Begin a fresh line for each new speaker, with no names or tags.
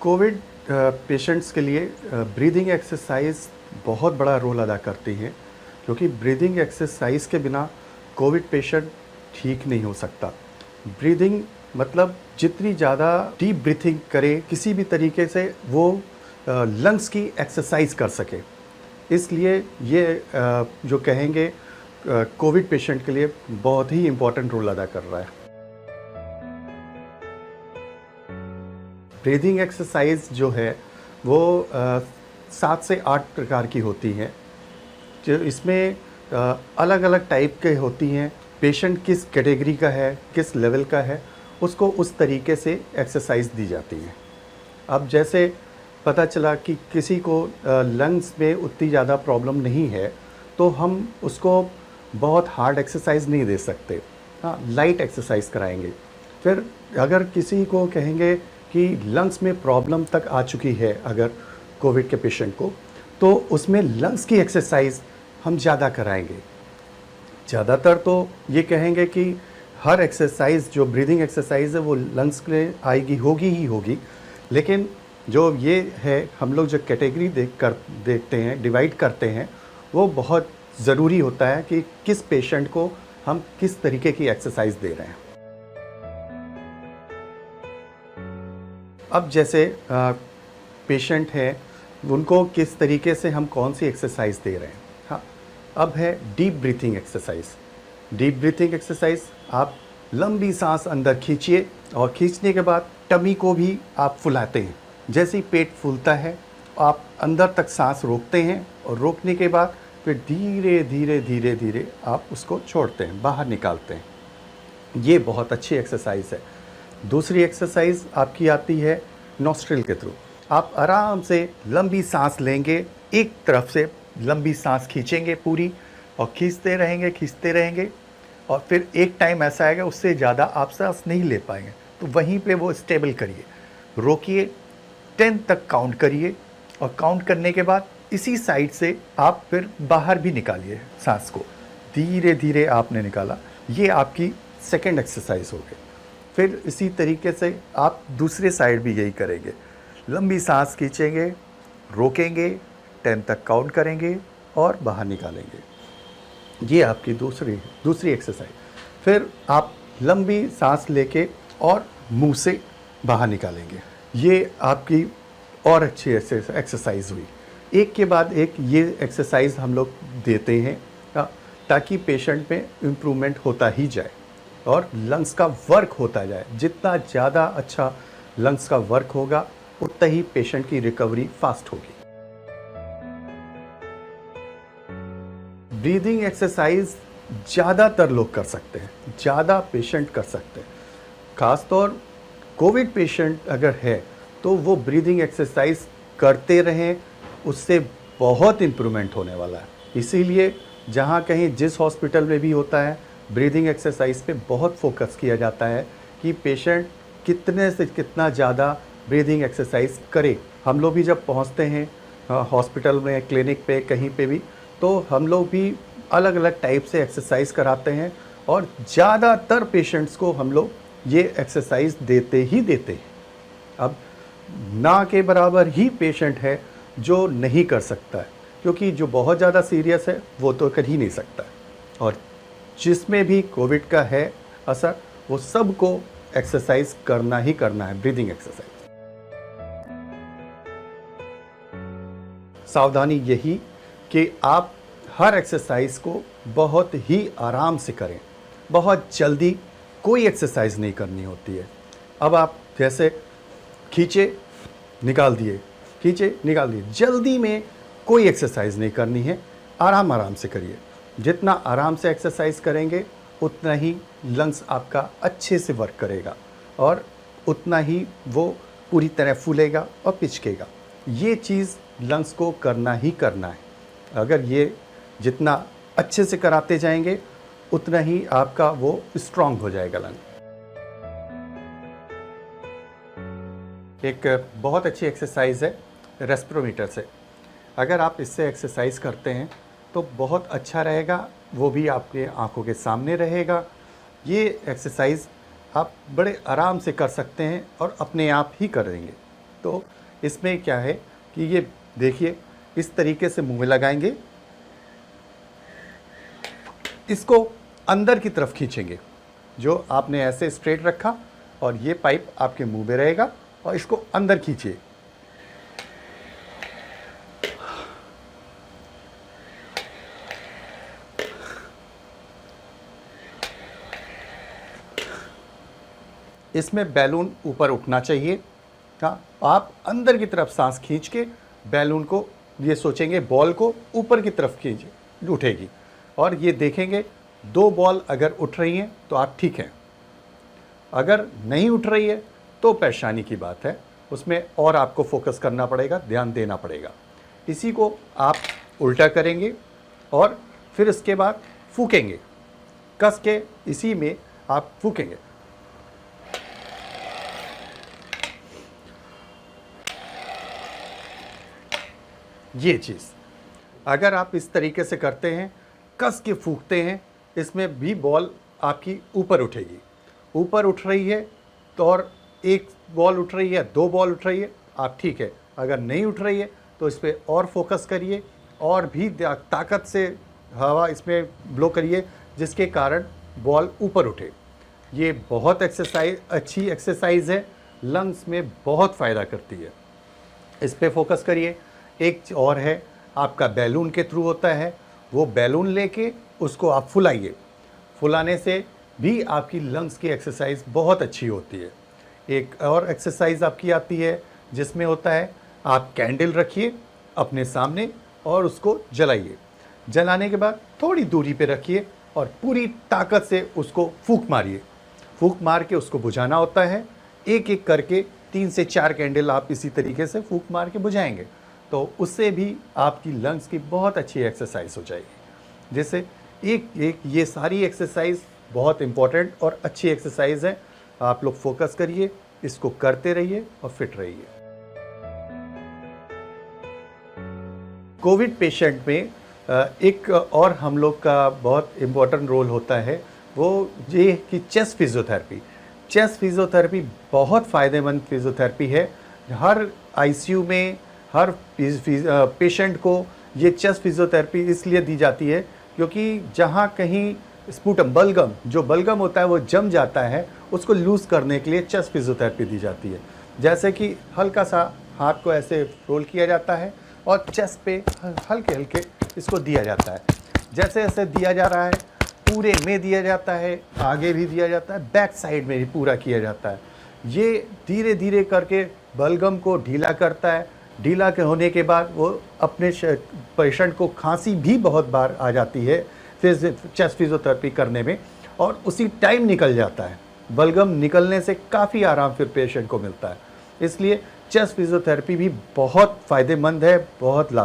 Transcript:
Covid patients के लिए breathing exercise बहुत बड़ा रोल अदा करती है, क्योंकि ब्रीदिंग एक्सरसाइज के बिना कोविड पेशेंट ठीक नहीं हो सकता। ब्रीदिंग मतलब जितनी ज़्यादा डीप ब्रीथिंग करे, किसी भी तरीके से वो लंग्स की एक्सरसाइज कर सके। इसलिए ये जो कहेंगे कोविड पेशेंट के लिए बहुत ही इम्पोर्टेंट रोल अदा कर रहा है। ब्रीदिंग एक्सरसाइज जो है वो 7 से 8 प्रकार की होती हैं, जो इसमें अलग अलग टाइप के होती हैं। पेशेंट किस कैटेगरी का है, किस लेवल का है, उसको उस तरीके से एक्सरसाइज दी जाती है। अब जैसे पता चला कि किसी को लंग्स में उतनी ज़्यादा प्रॉब्लम नहीं है, तो हम उसको बहुत हार्ड एक्सरसाइज नहीं दे सकते। हाँ, लाइट एक्सरसाइज कराएंगे। फिर अगर किसी को कहेंगे कि लंग्स में प्रॉब्लम तक आ चुकी है अगर कोविड के पेशेंट को, तो उसमें लंग्स की एक्सरसाइज हम ज़्यादा कराएंगे। ज़्यादातर तो ये कहेंगे कि हर एक्सरसाइज जो ब्रीदिंग एक्सरसाइज है वो लंग्स के लिए आएगी, होगी ही होगी। लेकिन जो ये है, हम लोग जो कैटेगरी देखते हैं, डिवाइड करते हैं, वो बहुत ज़रूरी होता है कि किस पेशेंट को हम किस तरीके की एक्सरसाइज दे रहे हैं। अब जैसे पेशेंट है, उनको किस तरीके से हम कौन सी एक्सरसाइज दे रहे हैं। हाँ, अब है deep breathing exercise. Deep breathing exercise, आप लंबी सांस अंदर खींचिए और खींचने के बाद टमी को भी आप फुलाते हैं। जैसे ही पेट फूलता है, आप अंदर तक सांस रोकते हैं और रोकने के बाद फिर धीरे धीरे धीरे धीरे आप उसको छोड़ते हैं, बाहर निकालते हैं। ये बहुत अच्छी एक्सरसाइज है। दूसरी एक्सरसाइज आपकी आती है नॉस्ट्रिल के थ्रू। आप आराम से लंबी सांस लेंगे, एक तरफ से लंबी सांस खींचेंगे पूरी, और खींचते रहेंगे, और फिर एक टाइम ऐसा आएगा उससे ज़्यादा आप सांस नहीं ले पाएंगे, तो वहीं पे वो स्टेबल करिए, रोकिए, 10 तक काउंट करिए, और काउंट करने के बाद इसी साइड से आप फिर बाहर भी निकालिए सांस को। धीरे धीरे आपने निकाला, ये आपकी सेकेंड एक्सरसाइज हो गई। फिर इसी तरीके से आप दूसरे साइड भी यही करेंगे, लंबी सांस खींचेंगे, रोकेंगे, 10 तक काउंट करेंगे और बाहर निकालेंगे। ये आपकी दूसरी एक्सरसाइज। फिर आप लंबी सांस लेके और मुंह से बाहर निकालेंगे। ये आपकी और अच्छी एक्सरसाइज हुई। एक के बाद एक ये एक्सरसाइज हम लोग देते हैं, ताकि पेशेंट में इम्प्रूवमेंट होता ही जाए और लंग्स का वर्क होता जाए। जितना ज़्यादा अच्छा लंग्स का वर्क होगा, उतना ही पेशेंट की रिकवरी फास्ट होगी। ब्रीदिंग एक्सरसाइज ज़्यादातर लोग कर सकते हैं, ज़्यादा पेशेंट कर सकते हैं। ख़ासतौर कोविड पेशेंट अगर है तो वो ब्रीदिंग एक्सरसाइज करते रहें, उससे बहुत इम्प्रूवमेंट होने वाला है। इसीलिए जहाँ कहीं जिस हॉस्पिटल में भी होता है, ब्रीदिंग एक्सरसाइज पे बहुत फोकस किया जाता है कि पेशेंट कितने से कितना ज़्यादा ब्रीदिंग एक्सरसाइज करे। हम लोग भी जब पहुँचते हैं हॉस्पिटल में, क्लिनिक पे, कहीं पे भी, तो हम लोग भी अलग अलग टाइप से एक्सरसाइज कराते हैं, और ज़्यादातर पेशेंट्स को हम लोग ये एक्सरसाइज देते हैं। अब ना के बराबर ही पेशेंट है जो नहीं कर सकता है, क्योंकि जो बहुत ज़्यादा सीरियस है वो तो कर ही नहीं सकता है, और जिसमें भी कोविड का है असर, वो सबको एक्सरसाइज करना ही करना है, ब्रीदिंग एक्सरसाइज। सावधानी यही कि आप हर एक्सरसाइज को बहुत ही आराम से करें। बहुत जल्दी कोई एक्सरसाइज नहीं करनी होती है। अब आप जैसे खींचे निकाल दिए, खींचे निकाल दिए, जल्दी में कोई एक्सरसाइज नहीं करनी है। आराम आराम से करिए। जितना आराम से एक्सरसाइज करेंगे, उतना ही लंग्स आपका अच्छे से वर्क करेगा, और उतना ही वो पूरी तरह फूलेगा और पिचकेगा। ये चीज़ लंग्स को करना ही करना है। अगर ये जितना अच्छे से कराते जाएंगे, उतना ही आपका वो स्ट्रांग हो जाएगा लंग। एक बहुत अच्छी एक्सरसाइज है रेस्पिरोमीटर से। अगर आप इससे एक्सरसाइज करते हैं तो बहुत अच्छा रहेगा, वो भी आपके आंखों के सामने रहेगा। ये एक्सरसाइज आप बड़े आराम से कर सकते हैं और अपने आप ही कर देंगे। तो इसमें क्या है कि ये देखिए इस तरीके से मुंह में लगाएंगे, इसको अंदर की तरफ खींचेंगे, जो आपने ऐसे स्ट्रेट रखा और ये पाइप आपके मुंह में रहेगा और इसको अंदर खींचिए। इसमें बैलून ऊपर उठना चाहिए। हाँ, आप अंदर की तरफ सांस खींच के बैलून को, ये सोचेंगे बॉल को ऊपर की तरफ खींचे, उठेगी, और ये देखेंगे 2 बॉल अगर उठ रही हैं तो आप ठीक हैं। अगर नहीं उठ रही है तो परेशानी की बात है, उसमें और आपको फोकस करना पड़ेगा, ध्यान देना पड़ेगा। इसी को आप उल्टा करेंगे और फिर इसके बाद फूकेंगे, कस के इसी में आप फूकेंगे। ये चीज़ अगर आप इस तरीके से करते हैं, कस के फूकते हैं, इसमें भी बॉल आपकी ऊपर उठेगी। ऊपर उठ रही है तो, और 1 बॉल उठ रही है, 2 बॉल उठ रही है, आप ठीक है। अगर नहीं उठ रही है तो इस पर और फोकस करिए और भी ताकत से हवा इसमें ब्लो करिए, जिसके कारण बॉल ऊपर उठे। ये बहुत अच्छी एक्सरसाइज है, लंग्स में बहुत फ़ायदा करती है। इस पे फोकस करिए। एक और है, आपका बैलून के थ्रू होता है, वो बैलून लेके उसको आप फुलाइए। फुलाने से भी आपकी लंग्स की एक्सरसाइज बहुत अच्छी होती है। एक और एक्सरसाइज आपकी आती है जिसमें होता है, आप कैंडल रखिए अपने सामने और उसको जलाइए। जलाने के बाद थोड़ी दूरी पे रखिए और पूरी ताकत से उसको फूंक मारिए। फूंक मार के उसको बुझाना होता है। एक एक करके 3 से 4 कैंडल आप इसी तरीके से फूंक मार के बुझाएंगे, तो उससे भी आपकी लंग्स की बहुत अच्छी एक्सरसाइज हो जाएगी। जैसे एक ये सारी एक्सरसाइज बहुत इम्पॉर्टेंट और अच्छी एक्सरसाइज है। आप लोग फोकस करिए, इसको करते रहिए और फिट रहिए। कोविड पेशेंट में एक और हम लोग का बहुत इम्पोर्टेंट रोल होता है, वो ये कि चेस्ट फिजियोथेरेपी। चेस्ट फिजियोथेरेपी बहुत फ़ायदेमंद फिजियोथेरेपी है। हर आईसीयू में हर पेशेंट को ये चेस्ट फिजियोथेरेपी इसलिए दी जाती है क्योंकि जहाँ कहीं स्पूटम जो बलगम होता है वो जम जाता है, उसको लूज़ करने के लिए चेस्ट फिजियोथेरेपी दी जाती है। जैसे कि हल्का सा हाथ को ऐसे रोल किया जाता है और चेस्ट पे हल्के हल्के इसको दिया जाता है। जैसे जैसे दिया जा रहा है, पूरे में दिया जाता है, आगे भी दिया जाता है, बैक साइड में भी पूरा किया जाता है। ये धीरे धीरे करके बलगम को ढीला करता है। ढीला के होने के बाद वो अपने पेशेंट को खांसी भी बहुत बार आ जाती है फिर चेस्ट फिजियोथेरेपी करने में, और उसी टाइम निकल जाता है। बलगम निकलने से काफ़ी आराम फिर पेशेंट को मिलता है। इसलिए चेस्ट फिजियोथेरेपी भी बहुत फ़ायदेमंद है, बहुत लाभ